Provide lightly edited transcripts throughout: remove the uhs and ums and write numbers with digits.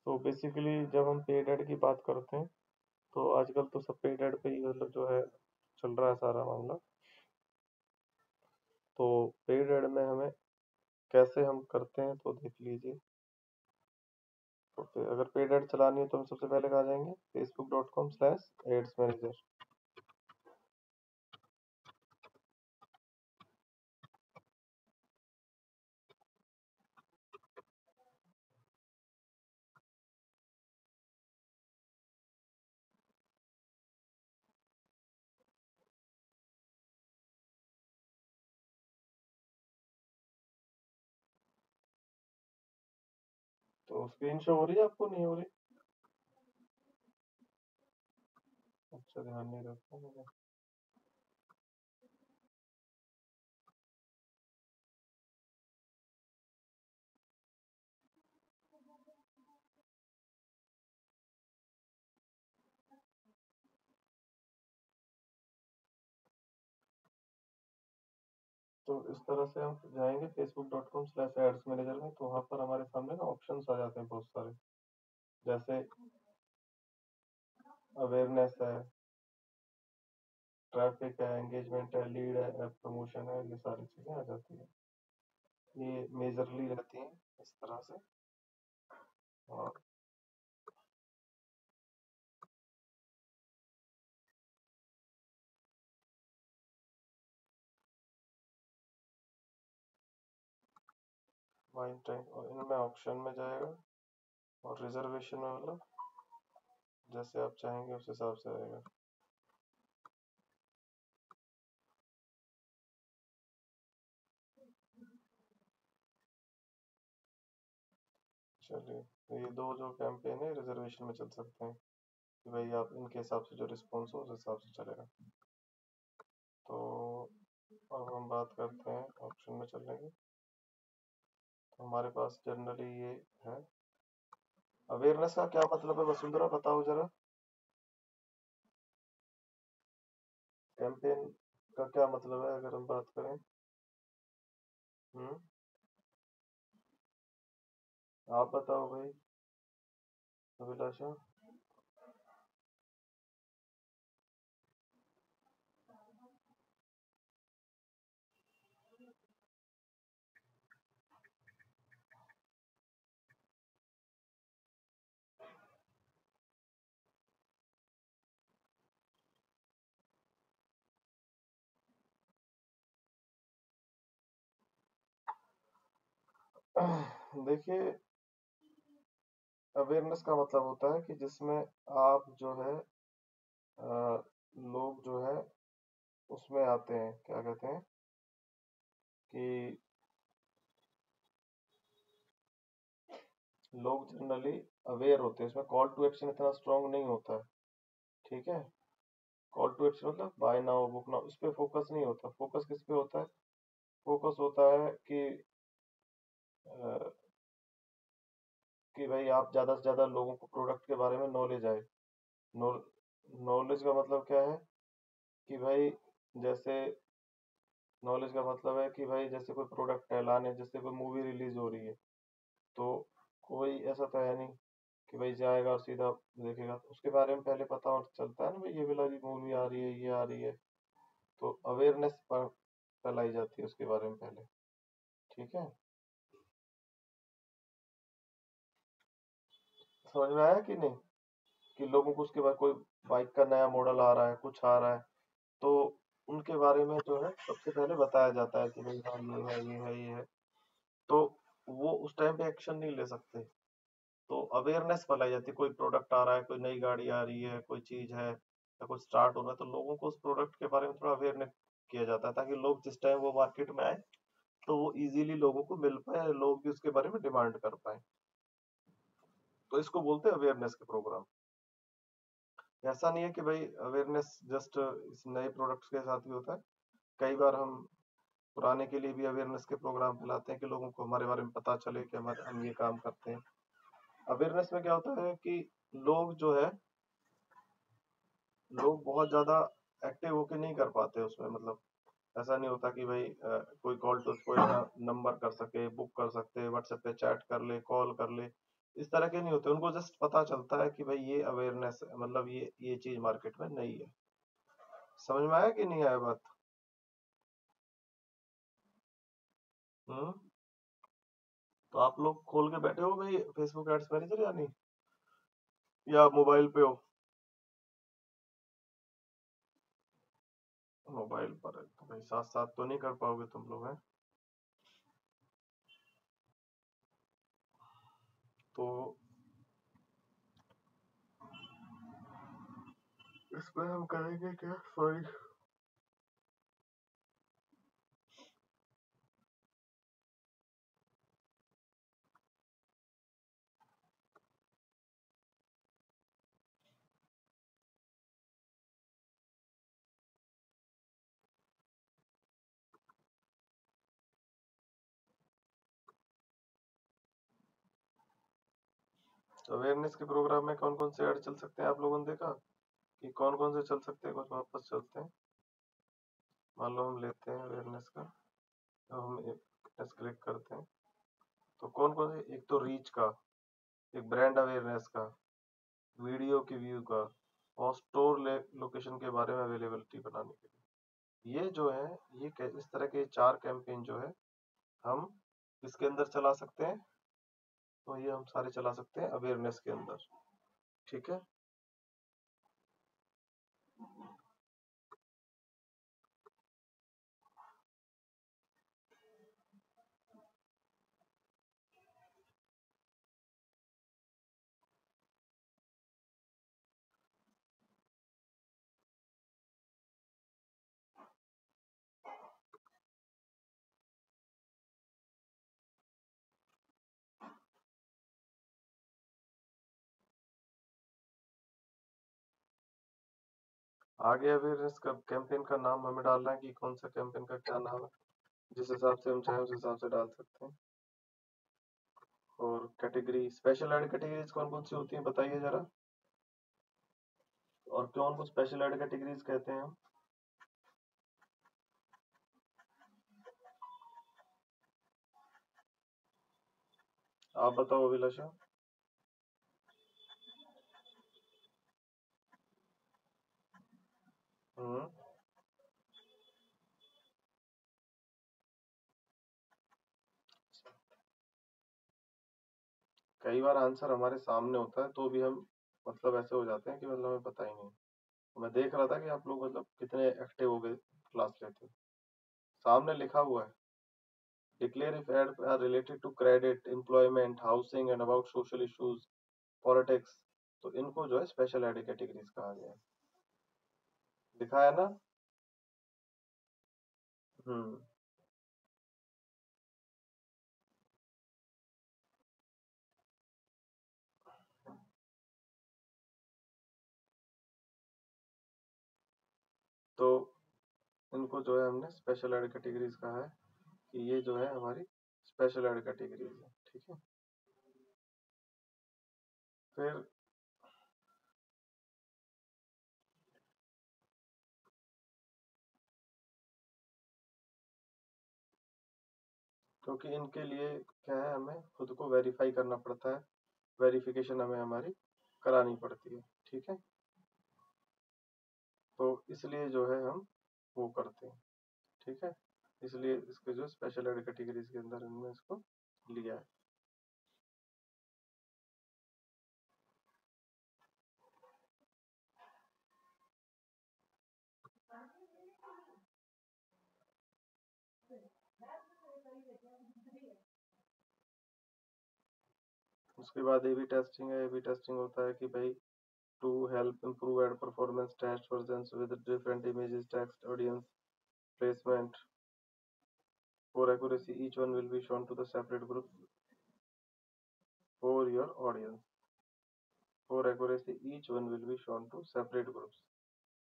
तो बेसिकली जब हम पेड ऐड की बात करते हैं तो आजकल तो सब पेड ऐड पे ही मतलब जो है चल रहा है सारा मामला। तो पेड ऐड में हमें कैसे हम करते हैं तो देख लीजिए। तो फिर अगर पेड ऐड चलानी है तो हम सबसे पहले कहाँ जाएंगे, facebook.com/ads manager। तो स्क्रीन शो हो रही है आपको, नहीं हो रही? अच्छा, ध्यान नहीं रखा मैंने। तो इस तरह से हम जाएंगे facebook.com/ads manager में, तो वहाँ पर हमारे सामने ना ऑप्शंस आ जाते हैं बहुत सारे। जैसे अवेयरनेस है, ट्रैफिक है, एंगेजमेंट है, लीड है, ऐप प्रमोशन है, ये सारी चीजें आ जाती हैं। ये मेजरली रहती हैं इस तरह से। और माइन टाइम और इनमें ऑप्शन में जाएगा, और रिजर्वेशन में मतलब जैसे आप चाहेंगे उस हिसाब से रहेगा। चलिए, तो ये दो जो कैंपेन है रिजर्वेशन में चल सकते हैं कि भाई आप इनके हिसाब से जो रिस्पॉन्स हो उस हिसाब से चलेगा। तो अब हम बात करते हैं ऑप्शन में चलने की। तो हमारे पास जनरली ये है। अवेयरनेस का क्या मतलब है वसुंधरा, बताओ जरा। कैंपेन का क्या मतलब है अगर हम बात करें? हम्म, आप बताओ भाई, अभिलाषा। देखिए, अवेयरनेस का मतलब होता है कि जिसमें आप जो है लोग जो है उसमें आते हैं, क्या कहते हैं कि लोग जनरली अवेयर होते हैं, इसमें कॉल टू एक्शन इतना स्ट्रांग नहीं होता है। ठीक है, कॉल टू एक्शन मतलब बाय नाउ, बुक नाउ, इस पे फोकस नहीं होता। फोकस किस पे होता है? फोकस होता है अ, कि भाई आप ज्यादा से ज्यादा लोगों को प्रोडक्ट के बारे में नॉलेज आए। नॉलेज का मतलब क्या है कि भाई, जैसे नॉलेज का मतलब है कि भाई जैसे कोई प्रोडक्ट का ऐलान है, जैसे कोई मूवी रिलीज हो रही है, तो कोई ऐसा तो है नहीं कि भाई जाएगा और सीधा देखेगा। तो उसके बारे में पहले पता और चलता है ना भाई, ये वाला मूवी आ रही है, ये आ रही है। तो अवेयरनेस पर फैलाई जाती है उसके बारे में पहले। ठीक है, समझ में आया कि नहीं? कि लोगों को उसके बाद कोई बाइक का नया मॉडल आ रहा है, कुछ आ रहा है, तो उनके बारे में जो है सबसे पहले बताया जाता है कि भाई हाँ ये है, ये है, ये है। तो वो उस टाइम पे एक्शन नहीं ले सकते। तो अवेयरनेस फैलाई जाती है, कोई प्रोडक्ट आ रहा है, कोई नई गाड़ी आ रही है, कोई चीज है या कुछ स्टार्ट हो रहा है, तो लोगों को उस प्रोडक्ट के बारे में थोड़ा अवेयरनेस किया जाता है, ताकि लोग जिस टाइम वो मार्केट में आए तो वो इजीली लोगों को मिल पाए, लोग भी उसके बारे में डिमांड कर पाए। तो इसको बोलते हैं अवेयरनेस के प्रोग्राम। ऐसा नहीं है कि भाई अवेयरनेस जस्ट इस नए प्रोडक्ट्स के साथ ही होता है। कई बार हम पुराने के लिए भी अवेयरनेस के प्रोग्राम फैलाते हैं कि लोगों को हमारे बारे में पता चले कि हमारे हम ये काम करते हैं। अवेयरनेस में क्या होता है कि लोग जो है लोग बहुत ज्यादा एक्टिव होके नहीं कर पाते उसमें। मतलब ऐसा नहीं होता कि भाई कोई कॉल टू कोई नंबर कर सके, बुक कर सकते, व्हाट्सएप पे चैट कर ले, कॉल कर ले, इस तरह के नहीं होते, उनको जस्ट पता चलता है कि भाई ये अवेयरनेस है, मतलब ये चीज मार्केट में नहीं है। समझ में आया कि नहीं आया बात? हम्म। तो आप लोग खोल के बैठे हो भाई फेसबुक एड्स मैनेजर या नहीं, या मोबाइल पे हो? मोबाइल पर है तो भाई साथ साथ तो नहीं कर पाओगे तुम लोग हैं। तो इसमें हम करेंगे क्या, सॉरी। अवेयरनेस के प्रोग्राम में कौन कौन से ऐड चल सकते हैं, आप लोगों ने देखा कि कौन कौन से चल सकते हैं? कुछ वापस चलते हैं। मान लो हम लेते हैं अवेयरनेस का, तो हम क्लिक करते हैं, तो कौन कौन से, एक तो रीच का, एक ब्रांड अवेयरनेस का, वीडियो की व्यू का, और स्टोर लोकेशन के बारे में अवेलेबिलिटी बनाने के लिए। ये जो है, ये इस तरह के 4 कैंपेन जो है हम इसके अंदर चला सकते हैं। तो ये हम सारे चला सकते हैं अवेयरनेस के अंदर। ठीक है। आगे अवेयरनेस का कैंपेन का नाम हमें डालना है कि कौन सा कैंपेन का क्या नाम है, जिस हिसाब से हम चाहें उस हिसाब से डाल सकते हैं। और कैटेगरी, स्पेशल एड कैटेगरीज कौन कौन सी होती हैं बताइए जरा, और कौन को स्पेशल एड कैटेगरीज कहते हैं हम? आप बताओ अभिलाषा। हम्म। कई बार आंसर हमारे सामने होता है तो भी हम मतलब ऐसे हो जाते हैं कि मतलब हमें पता ही नहीं। मैं देख रहा था कि आप लोग मतलब कितने एक्टिव हो गए क्लास लेते हो। सामने लिखा हुआ है, declare if ad are related to credit, employment, housing and about social issues, politics, तो इनको जो है स्पेशल एड कैटेगरीज कहा गया है। दिखाया ना? हम्म। तो इनको जो है हमने स्पेशल एड कैटेगरीज कहा है कि ये जो है हमारी स्पेशल एड कैटेगरीज है। ठीक है। फिर क्योंकि इनके लिए क्या है, हमें खुद को वेरीफाई करना पड़ता है, वेरिफिकेशन हमें हमारी करानी पड़ती है। ठीक है। तो इसलिए जो है हम वो करते हैं। ठीक है। इसलिए इसके जो स्पेशल एड कैटेगरीज के अंदर हमने इसको लिया है। उसके बाद ए बी टेस्टिंग है। ए बी टेस्टिंग होता है कि भाई to help improve ad performance, test versions with different images, text, audience placement. For accuracy, each one will be shown to the separate groups for your audience. For accuracy, each one will be shown to separate groups.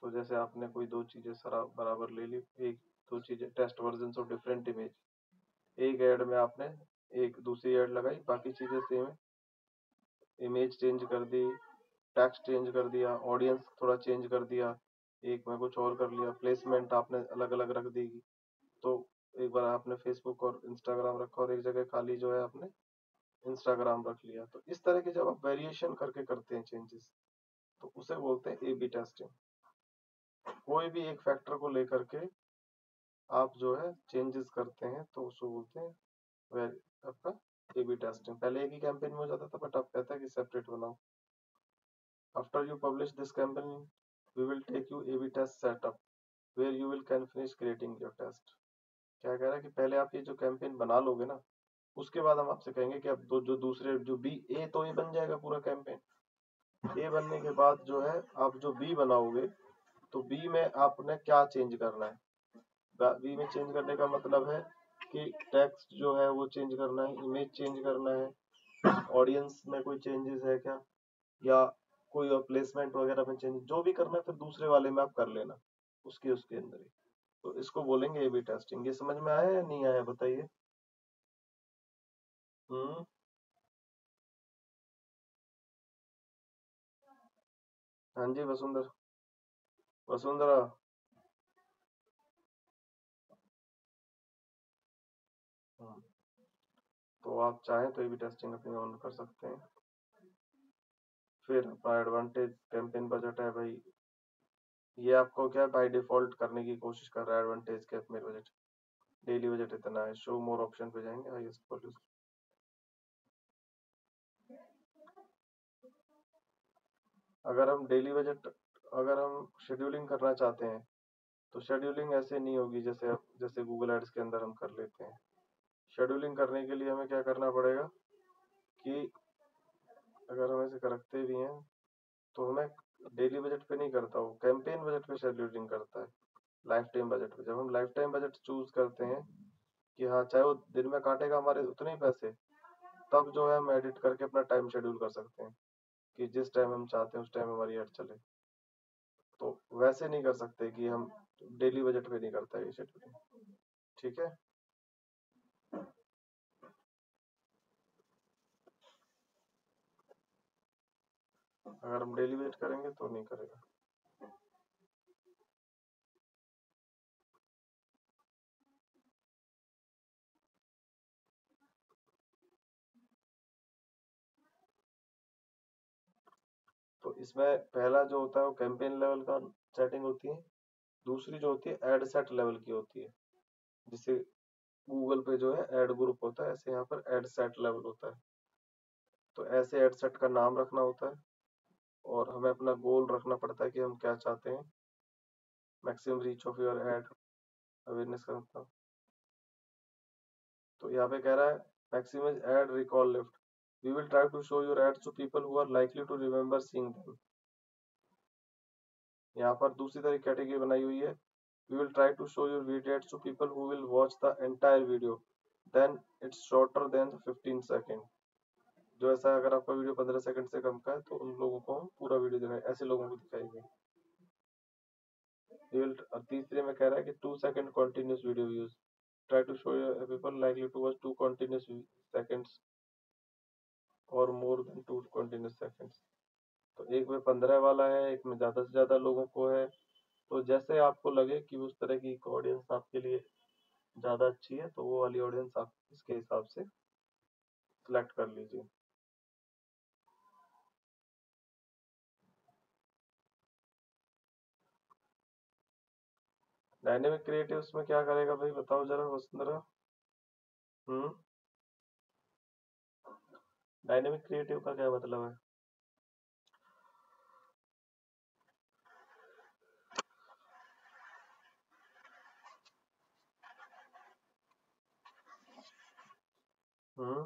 तो जैसे आपने कोई दो चीजें सरा बराबर ले ली, एक दो चीजें test version of different image, एक ऐड में आपने एक दूसरी ऐड लगाई, बाकी चीजें सेम है, इमेज चेंज कर दी, टेक्स्ट चेंज कर दिया, ऑडियंस थोड़ा चेंज कर दिया, एक में कुछ और कर लिया, प्लेसमेंट आपने अलग अलग रख दी। तो एक बार आपने फेसबुक और इंस्टाग्राम रखा और एक जगह खाली जो है आपने इंस्टाग्राम रख लिया। तो इस तरह के जब आप वेरिएशन करके करते हैं चेंजेस, तो उसे बोलते हैं ए बी टेस्टिंग। कोई भी एक फैक्टर को लेकर के आप जो है चेंजेस करते हैं तो उसको बोलते हैं वेरी आपका ए बी टेस्टिंग। पहले एक ही कैंपेन में हो जाता था, बट अब कहता है कि सेपरेट बनाओ। After you publish this campaign we will take you A B test setup where you will can finish creating your test. क्या कह रहा है कि पहले आप ये जो कैंपेन बना लोगे ना, उसके बाद हम आपसे कहेंगे कि अब दो जो दूसरे जो बी ए तो ये बन जाएगा पूरा कैंपेन। ए बनने के बाद जो है आप जो बी बनाओगे, तो बी में आपने क्या चेंज करना है। बी में चेंज करने का मतलब है कि टेक्स्ट जो है वो चेंज करना है, इमेज चेंज करना है, ऑडियंस में कोई चेंजेस है क्या, या कोई और प्लेसमेंट वगैरह में चेंज, जो भी करना है फिर दूसरे वाले में आप कर लेना, उसके उसके अंदर ही। तो इसको बोलेंगे ए बी टेस्टिंग। ये समझ में आया या नहीं आया बताइए। हम्म। हाँ जी वसुंधरा। वसुंधरा। हाँ, तो आप चाहें तो ए बी टेस्टिंग अपनी ऑन कर सकते हैं। फिर अपना एडवांटेज कैंपेन बजट है भाई, ये आपको क्या बाय डिफॉल्ट करने की कोशिश कर रहा है। एडवांटेज कैप मेरे बजट, डेली बजट इतना है। शो मोर ऑप्शन पे जाएंगे, हाईएस्ट पॉलिसी। अगर हम डेली बजट, अगर हम शेड्यूलिंग करना चाहते हैं तो शेड्यूलिंग ऐसे नहीं होगी जैसे गूगल एड्स के अंदर हम कर लेते हैं। शेड्यूलिंग करने के लिए हमें क्या करना पड़ेगा कि अगर हम ऐसे करते भी हैं तो हमें डेली बजट पे नहीं करता, वो कैंपेन बजट पे शेड्यूलिंग करता है, लाइफ टाइम बजट पे। जब हम लाइफ टाइम बजट चूज करते हैं कि हाँ चाहे वो दिन में काटेगा हमारे उतने ही पैसे, तब जो है हम एडिट करके अपना टाइम शेड्यूल कर सकते हैं कि जिस टाइम हम चाहते हैं उस टाइम हमारी एड चले। तो वैसे नहीं कर सकते कि हम डेली बजट पे नहीं करता है ये शेड्यूलिंग। ठीक है। अगर हम डेली बजट करेंगे तो नहीं करेगा। तो इसमें पहला जो होता है वो कैंपेन लेवल का सेटिंग होती है, दूसरी जो होती है एड सेट लेवल की होती है। जिसे गूगल पे जो है एड ग्रुप होता है, ऐसे यहाँ पर एड सेट लेवल होता है। तो ऐसे एड सेट का नाम रखना होता है और हमें अपना गोल रखना पड़ता है कि हम क्या चाहते हैं। Maximum reach of your ad awareness का मतलब। तो यहाँ पे कह रहा है maximum ad recall lift, we will try to show your ads to people who are likely to remember seeing them. यहाँ पर दूसरी तरह कैटेगरी बनाई हुई है, we will try to show your video ads to people who will watch the entire video then it's shorter than 15 second. जो ऐसा अगर आपका वीडियो 15 सेकंड से कम का है तो उन लोगों को हम पूरा वीडियो दिखाएंगे, ऐसे लोगों को दिखाएंगे। और तीसरे में कह रहा है कि 2 second continuous video views, try to show people likely to watch 2 continuous seconds और मोर देन 2 कंटिन्यूस सेकंड्स। तो एक में 15 वाला है, एक में ज्यादा से ज्यादा लोगों को है। तो जैसे आपको लगे कि उस तरह की ऑडियंस आपके लिए ज्यादा अच्छी है तो वो वाली ऑडियंस आप इसके हिसाब से सिलेक्ट कर लीजिए। डायनेमिक क्रिएटिव्स में क्या करेगा भाई बताओ जरा वसुंधरा। हम्म। डायनेमिक क्रिएटिव का क्या मतलब है। हम्म।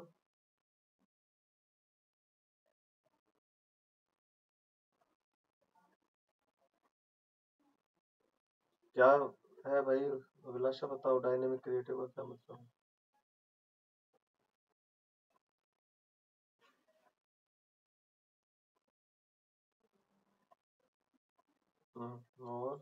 क्या है भाई अभिलाषा, बताओ डायनेमिक क्रिएटिव का क्या मतलब है। और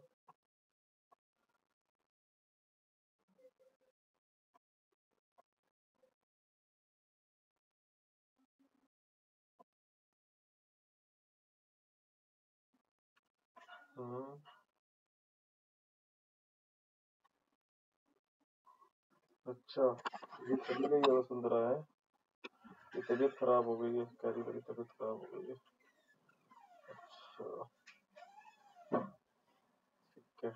हम्म। अच्छा, ये चली गई है वसुंधरा है। ये तबीयत खराब हो गई है, कैरी मेरी तबीयत खराब हो गई है। अच्छा, ठीक है।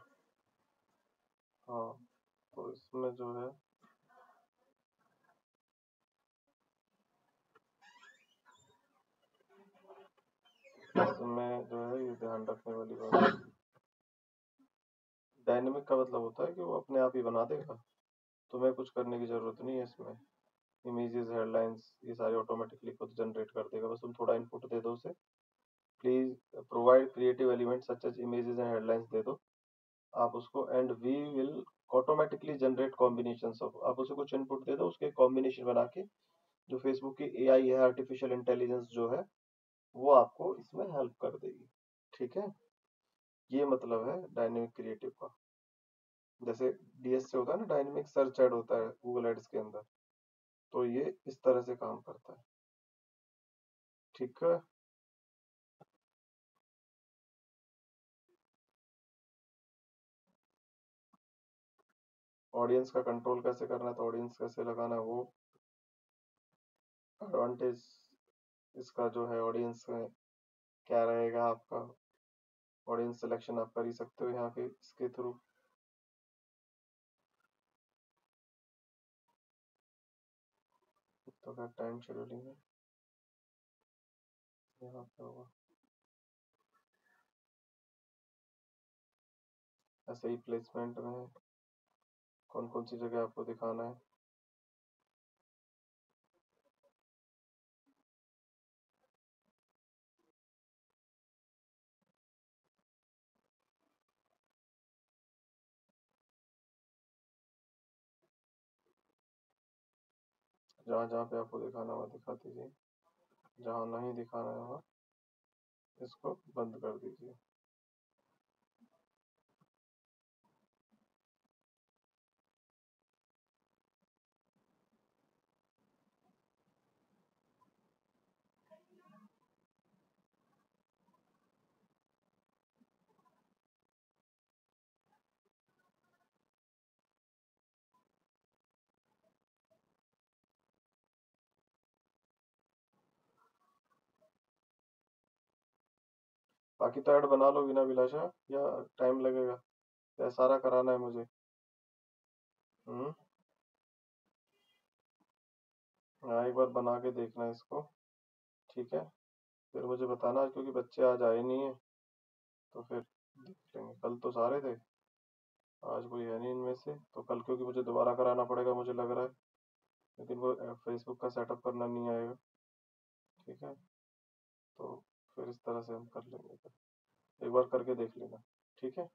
हाँ, तो इसमें जो है, इसमें जो है ये ध्यान रखने वाली बात है, डायनेमिक का मतलब होता है कि वो अपने आप ही बना देगा, तुम्हें कुछ करने की जरूरत नहीं है इसमें। इमेजेस, हेडलाइंस, ये सारे ऑटोमेटिकली खुद जनरेट कर देगा, बस तुम थोड़ा इनपुट दे दो उसे। Please provide creative element such as images and headlines दे दो आप उसको, and we will automatically generate combination of, आप उसे कुछ इनपुट दे दो, उसके कॉम्बिनेशन बना के, जो फेसबुक की एआई है, आर्टिफिशियल इंटेलिजेंस जो है, वो आपको इसमें हेल्प कर देगी। ठीक है, ये मतलब है डायनेमिक क्रिएटिव का। जैसे डीएस से होता है ना, डायनेमिक सर्च एड होता है गूगल एड्स के अंदर, तो ये इस तरह से काम करता है। ठीक है, ऑडियंस का कंट्रोल कैसे करना है, तो ऑडियंस कैसे लगाना है, वो एडवांटेज इसका जो है, ऑडियंस में क्या रहेगा आपका, ऑडियंस सिलेक्शन आप कर ही सकते हो यहाँ के इसके थ्रू। तो क्या टाइम शेड्यूलिंग है यहाँ पे होगा, ऐसे ही प्लेसमेंट में कौन कौन सी जगह आपको दिखाना है। जहाँ जहाँ पे आपको दिखाना हुआ दिखा दीजिए, जहाँ नहीं दिखाना है वहाँ इसको बंद कर दीजिए। बाकी तो ऐड बना लो बिना बिलाशा, या टाइम लगेगा, या सारा कराना है मुझे। हम्म, हाँ, एक बार बना के देखना इसको। ठीक है, फिर मुझे बताना, क्योंकि बच्चे आज आए नहीं है, तो फिर देख लेंगे। कल तो सारे थे, आज कोई है नहीं इनमें से, तो कल क्योंकि मुझे दोबारा कराना पड़ेगा मुझे लग रहा है, लेकिन वो फेसबुक का सेटअप करना नहीं आएगा। ठीक है, तो फिर इस तरह से हम कर लेंगे, एक बार करके देख लेना। ठीक है।